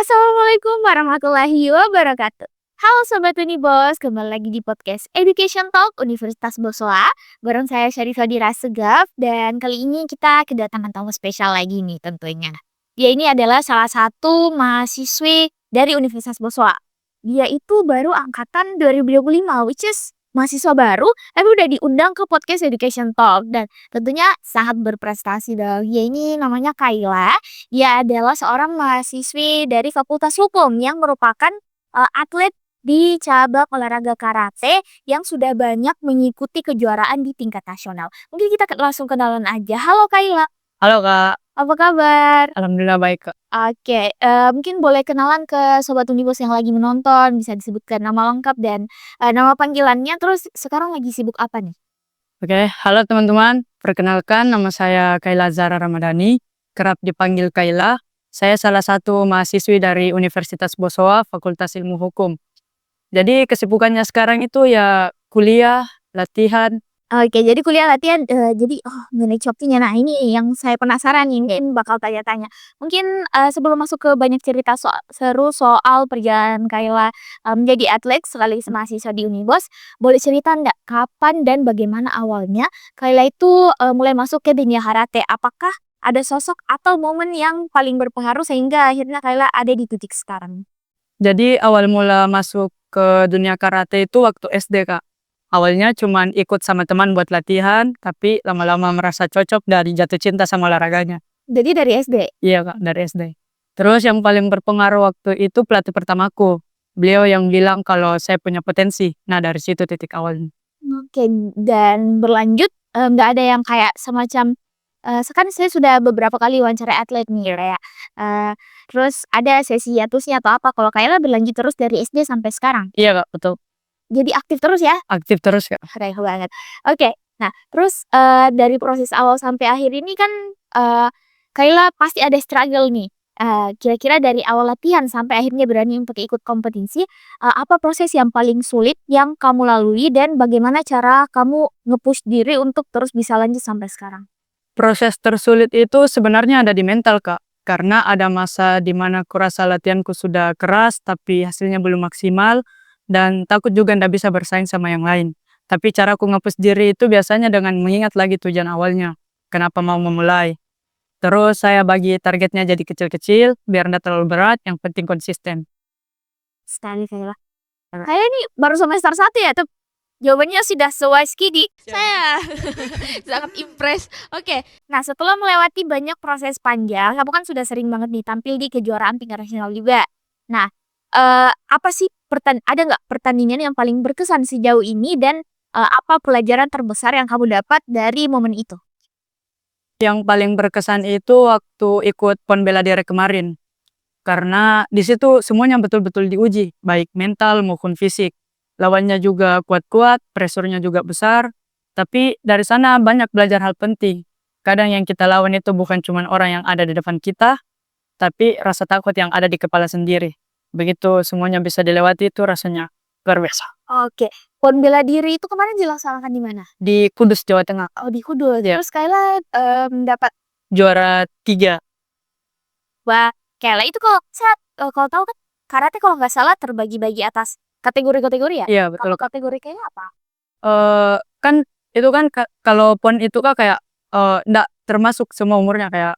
Assalamualaikum warahmatullahi wabarakatuh. Halo Sobat Unibos, kembali lagi di podcast Education Talk Universitas Bosowa. Bareng saya Syarifah Dira Segaf dan kali ini kita kedatangan tamu spesial lagi nih tentunya. Dia ini adalah salah satu mahasiswi dari Universitas Bosowa. Dia itu baru angkatan 2025, which is mahasiswa baru, tapi udah diundang ke podcast Education Talk dan tentunya sangat berprestasi dong. Dia ini namanya Kayla. Dia adalah seorang mahasiswi dari Fakultas Hukum yang merupakan atlet di cabang olahraga karate yang sudah banyak mengikuti kejuaraan di tingkat nasional. Mungkin kita langsung kenalan aja. Halo Kayla, Halo Kak, apa kabar? alhamdulillah baik Kak. Oke, mungkin boleh kenalan ke Sobat Unibos yang lagi menonton, bisa disebutkan nama lengkap dan nama panggilannya, terus sekarang lagi sibuk apa nih? Oke, halo teman-teman. Perkenalkan nama saya Kayla Zara Ramadhani, kerap dipanggil Kayla. Saya salah satu mahasiswi dari Universitas Bosowa, Fakultas Ilmu Hukum. Jadi kesibukannya sekarang itu ya kuliah, latihan. Oke, jadi kuliah latihan, jadi manage waktunya. Nah, ini yang saya penasaran nih, mungkin bakal tanya-tanya. Mungkin, sebelum masuk ke banyak cerita seru soal perjalanan Kayla, menjadi atlet sekaligus mahasiswa di Unibos, boleh cerita nggak kapan dan bagaimana awalnya Kayla itu, mulai masuk ke dunia karate? Apakah ada sosok atau momen yang paling berpengaruh sehingga akhirnya Kayla ada di titik sekarang? Jadi awal mula masuk ke dunia karate itu waktu SD Kak. Awalnya cuman ikut sama teman buat latihan, tapi lama-lama merasa cocok dan jatuh cinta sama olahraganya. Jadi dari SD? Iya Kak, dari SD. Terus yang paling berpengaruh waktu itu pelatih pertamaku. Beliau yang bilang kalau saya punya potensi. Nah dari situ titik awalnya. Oke, dan berlanjut, nggak ada yang kayak semacam, kan saya sudah beberapa kali wawancara atlet nih kayak, eee, terus ada sesi hiatusnya atau apa, kalau Kayla berlanjut terus dari SD sampai sekarang? Iya Kak, betul. Jadi aktif terus ya? Aktif terus Kak. Keren banget. Oke, nah terus, dari proses awal sampai akhir ini kan, eee, Kayla pasti ada struggle nih. Kira-kira dari awal latihan sampai akhirnya berani untuk ikut kompetisi, apa proses yang paling sulit yang kamu lalui dan bagaimana cara kamu nge-push diri untuk terus bisa lanjut sampai sekarang? Proses tersulit itu sebenarnya ada di mental Kak. Karena ada masa di mana kurasa latihanku sudah keras tapi hasilnya belum maksimal dan takut juga ndak bisa bersaing sama yang lain. Tapi cara aku nge diri itu biasanya dengan mengingat lagi tujuan awalnya. Kenapa mau memulai. Terus saya bagi targetnya jadi kecil-kecil biar ndak terlalu berat, yang penting konsisten. Sekali Kayla. Kayla ini baru semester 1 ya? Jawabannya sudah se-wise Kidi. Saya sangat impress. Oke, nah setelah melewati banyak proses panjang, kamu kan sudah sering banget nih tampil di kejuaraan tingkat nasional juga. Nah, apa sih ada nggak pertandingan yang paling berkesan sejauh ini dan apa pelajaran terbesar yang kamu dapat dari momen itu? Yang paling berkesan itu waktu ikut PON bela diri kemarin. Karena di situ semuanya betul-betul diuji, baik mental maupun fisik. Lawannya juga kuat-kuat, presurnya juga besar. Tapi dari sana banyak belajar hal penting. Kadang yang kita lawan itu bukan cuma orang yang ada di depan kita, tapi rasa takut yang ada di kepala sendiri. Begitu semuanya bisa dilewati itu rasanya luar biasa. Oke, PON bela diri itu kemarin dilaksanakan di mana? Di Kudus, Jawa Tengah. Oh, di Kudus. Ya, Terus Kayla dapat juara 3. wah, Kayla itu kalau tahu kan karate kalau nggak salah terbagi-bagi atas kategori-kategori ya? Iya, betul. Kalau kategori Kayla apa? Kan itu kan kalau PON itu Kak kayak, ndak termasuk semua umurnya kayak,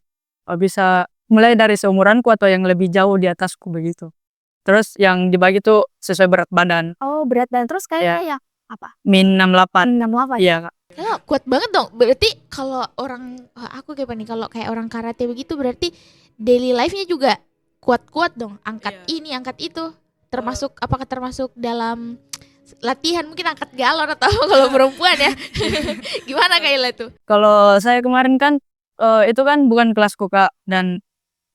bisa mulai dari seumuranku atau yang lebih jauh di atasku begitu. Terus yang dibagi tuh sesuai berat badan. Oh, berat badan. Terus Kayla Ya, yang apa? min 68. 68. Iya Kak. Kayaknya kuat banget dong. Berarti kalau orang aku kayak apa nih, kalau kayak orang karate begitu berarti daily life-nya juga kuat-kuat dong. Angkat ini, angkat itu. Apakah termasuk dalam latihan mungkin angkat galon atau kalau perempuan ya. Gimana Kayla tuh? Kalau saya kemarin kan, itu kan bukan kelasku Kak dan,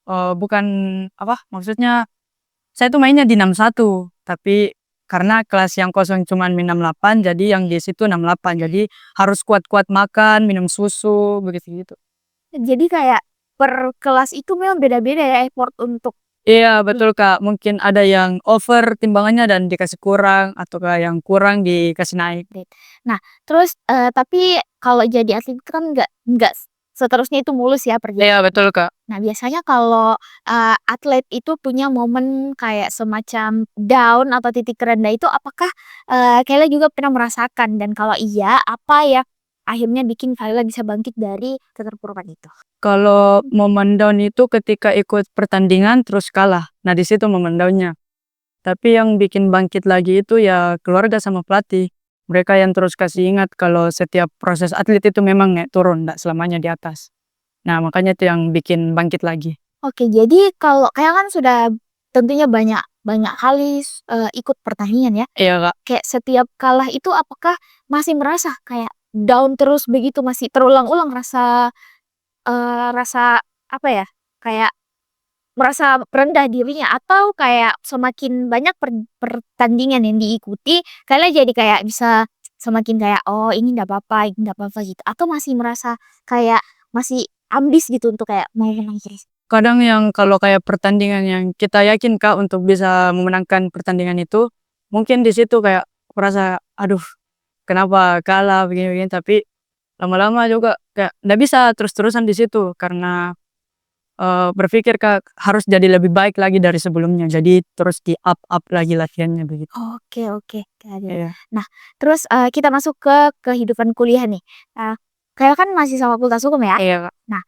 bukan maksudnya saya tuh mainnya di 61, tapi karena kelas yang kosong cuman min 68, jadi yang di situ 68. Jadi harus kuat-kuat makan, minum susu, begitu gitu. Jadi kayak per kelas itu memang beda-beda ya effort untuk Iya betul Kak, mungkin ada yang over timbangannya dan dikasih kurang, atau yang kurang dikasih naik. Nah, terus, tapi kalau jadi atlet itu kan nggak seterusnya itu mulus ya perjalanan. Iya, betul, Kak. Nah, biasanya kalau, atlet itu punya momen kayak semacam down atau titik rendah itu apakah, Kayla juga pernah merasakan? Dan kalau iya, apa yang akhirnya bikin Kayla bisa bangkit dari keterpurukan itu? Kalau momen down itu ketika ikut pertandingan terus kalah. Nah, di situ momen down-nya. Tapi yang bikin bangkit lagi itu ya keluarga sama pelatih. Mereka yang terus kasih ingat kalau setiap proses atlet itu memang naik turun, nggak selamanya di atas. Nah, makanya itu yang bikin bangkit lagi. Oke, jadi kalau Kayla kan sudah tentunya banyak banyak kali, ikut pertandingan ya. Iya, Kak. Kayak setiap kalah itu apakah masih merasa kayak down terus begitu, masih terulang-ulang rasa, rasa apa ya, kayak merasa rendah dirinya atau kayak semakin banyak pertandingan yang diikuti, kalian jadi kayak bisa semakin kayak, "Oh ini nggak apa-apa," gitu, atau masih merasa kayak masih ambis gitu untuk kayak mau menang terus? Kadang yang kalau kayak pertandingan yang kita yakin, Kak, untuk bisa memenangkan pertandingan itu, mungkin di situ kayak merasa, "Aduh, kenapa kalah begini-begini," tapi lama-lama juga kayak nggak bisa terus-terusan di situ karena, berpikir, Kak, harus jadi lebih baik lagi dari sebelumnya. Jadi terus di-up lagi latihannya begitu. Oke oke, got Iya. Nah, terus, kita masuk ke kehidupan kuliah nih. Eee, Kakak kan masih sama Fakultas Hukum ya? Iya, Kak. Nah,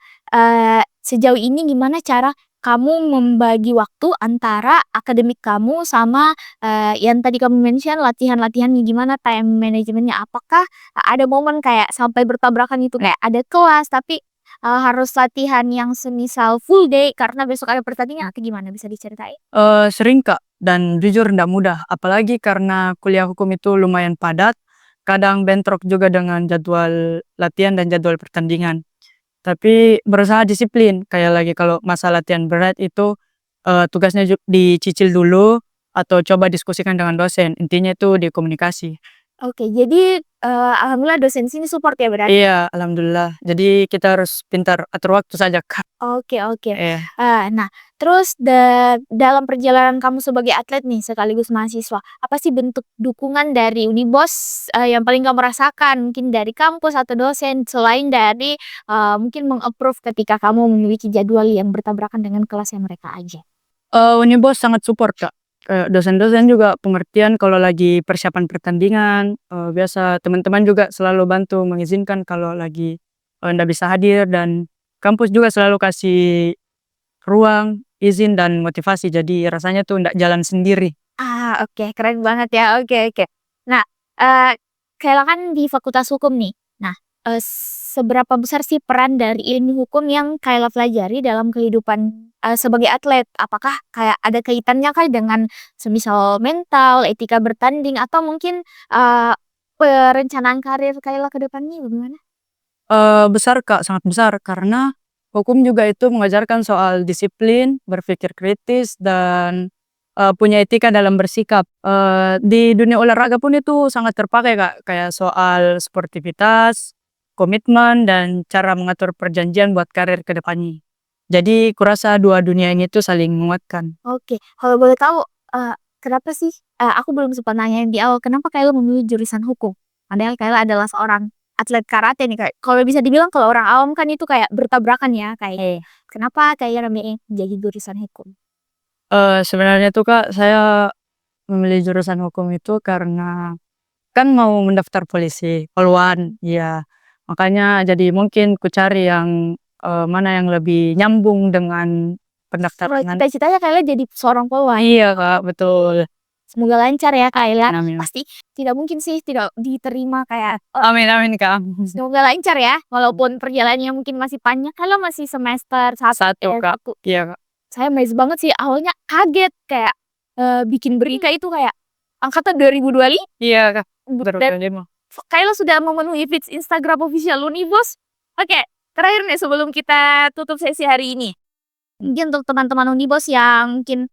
sejauh ini gimana cara kamu membagi waktu antara akademik kamu sama, yang tadi kamu mention latihan-latihannya gimana time manajemennya? Apakah ada momen kayak sampai bertabrakan itu kayak ada kelas tapi, harus latihan yang semisal full day karena besok ada pertandingan atau gimana bisa diceritain? Sering, Kak, dan jujur ndak mudah, apalagi karena kuliah hukum itu lumayan padat, kadang bentrok juga dengan jadwal latihan dan jadwal pertandingan. Tapi berusaha disiplin, kayak lagi kalau masa latihan berat itu, tugasnya dicicil dulu atau coba diskusikan dengan dosen, intinya itu di komunikasi. Oke, jadi, alhamdulillah dosen sini support ya berarti? Iya, alhamdulillah. Jadi kita harus pintar atur waktu saja, Kak. Oke oke. Iya. Nah terus dalam perjalanan kamu sebagai atlet nih sekaligus mahasiswa, apa sih bentuk dukungan dari Unibos, yang paling kamu rasakan? Mungkin dari kampus atau dosen selain dari, mungkin meng-approve ketika kamu memiliki jadwal yang bertabrakan dengan kelasnya mereka aja? Unibos sangat support, Kak. Dosen-dosen juga pengertian kalau lagi persiapan pertandingan, biasa teman-teman juga selalu bantu mengizinkan kalau lagi, ndak bisa hadir dan kampus juga selalu kasih ruang, izin, dan motivasi, jadi rasanya tuh ndak jalan sendiri. Oke keren banget ya, oke oke. Nah, eee, Kayla kan di Fakultas Hukum nih. Nah, seberapa besar sih peran dari ilmu hukum yang Kayla pelajari dalam kehidupan, sebagai atlet? Apakah kayak ada kaitannya kah dengan semisal mental, etika bertanding, atau mungkin, eee, perencanaan karir Kayla ke depannya bagaimana? Besar, Kak, sangat besar karena hukum juga itu mengajarkan soal disiplin, berpikir kritis, dan, punya etika dalam bersikap. Di dunia olahraga pun itu sangat terpakai, Kak, kayak soal sportivitas, komitmen, dan cara mengatur perjanjian buat karir ke depannya. Jadi kurasa dua dunia ini tuh saling menguatkan. Oke, kalau boleh tahu, kenapa sih aku belum sempat nanyain di awal, kenapa Kayla memilih jurusan hukum? Padahal Kayla adalah seorang atlet karate nih, kayak kalau bisa dibilang kalau orang awam kan itu kayak bertabrakan ya, kayak kenapa Kayla memilih jadi jurusan hukum? Sebenarnya tuh, Kak, saya memilih jurusan hukum itu karena kan mau mendaftar polisi, Poluan, iya. Makanya jadi mungkin ku cari yang, mana yang lebih nyambung dengan Kalau pendaftaran. cita-citanya Kayla jadi seorang poluan. Iya, Kak, betul. Semoga lancar ya Kayla. Amin. Pasti tidak mungkin sih tidak diterima kayak Amin amin, Kak. semoga lancar ya, walaupun perjalanannya mungkin masih panjang, Kayla masih semester 1 Satu, ya, Kak. 1. Iya, Kak. Saya amazed banget sih, awalnya kaget kayak, bikin berita itu kayak angkatan 2025 Iya, Kak. dan 2025. Kayla sudah memenuhi feeds Instagram official Unibos. Oke, terakhir nih sebelum kita tutup sesi hari ini. Mungkin untuk teman-teman Unibos yang mungkin,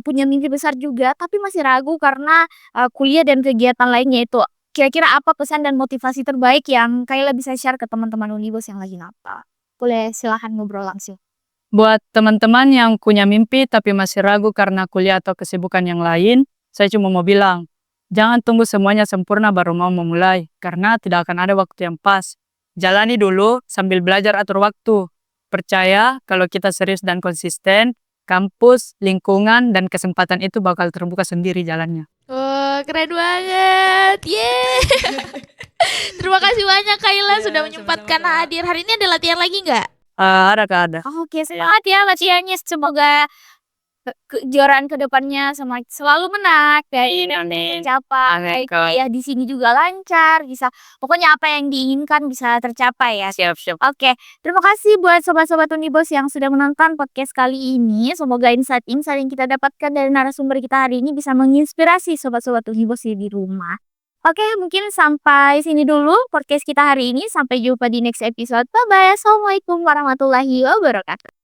punya mimpi besar juga tapi masih ragu karena, kuliah dan kegiatan lainnya itu. Kira-kira apa pesan dan motivasi terbaik yang Kayla bisa share ke teman-teman Unibos yang lagi ngapa? Boleh silahkan ngobrol langsung. Buat teman-teman yang punya mimpi tapi masih ragu karena kuliah atau kesibukan yang lain, saya cuma mau bilang, jangan tunggu semuanya sempurna baru mau memulai, karena tidak akan ada waktu yang pas. jalani dulu sambil belajar atur waktu. Percaya kalau kita serius dan konsisten, kampus, lingkungan, dan kesempatan itu bakal terbuka sendiri jalannya. Wah, keren banget. Yeay. Terima kasih banyak Kayla Iya, sudah menyempatkan sama-sama, Kak. hadir. Hari ini ada latihan lagi nggak? Ada Kak, ada. Oke, semangat ya latihannya. Semoga kejuaraan kedepannya selalu menang dan tercapai. Ya di sini juga lancar, bisa pokoknya apa yang diinginkan bisa tercapai ya. Siap. Oke, terima kasih buat sobat-sobat Unibos yang sudah menonton podcast kali ini. Semoga insight-insight yang kita dapatkan dari narasumber kita hari ini bisa menginspirasi sobat-sobat Unibos di rumah. Oke, mungkin sampai sini dulu podcast kita hari ini. Sampai jumpa di next episode. Bye-bye. Assalamualaikum warahmatullahi wabarakatuh.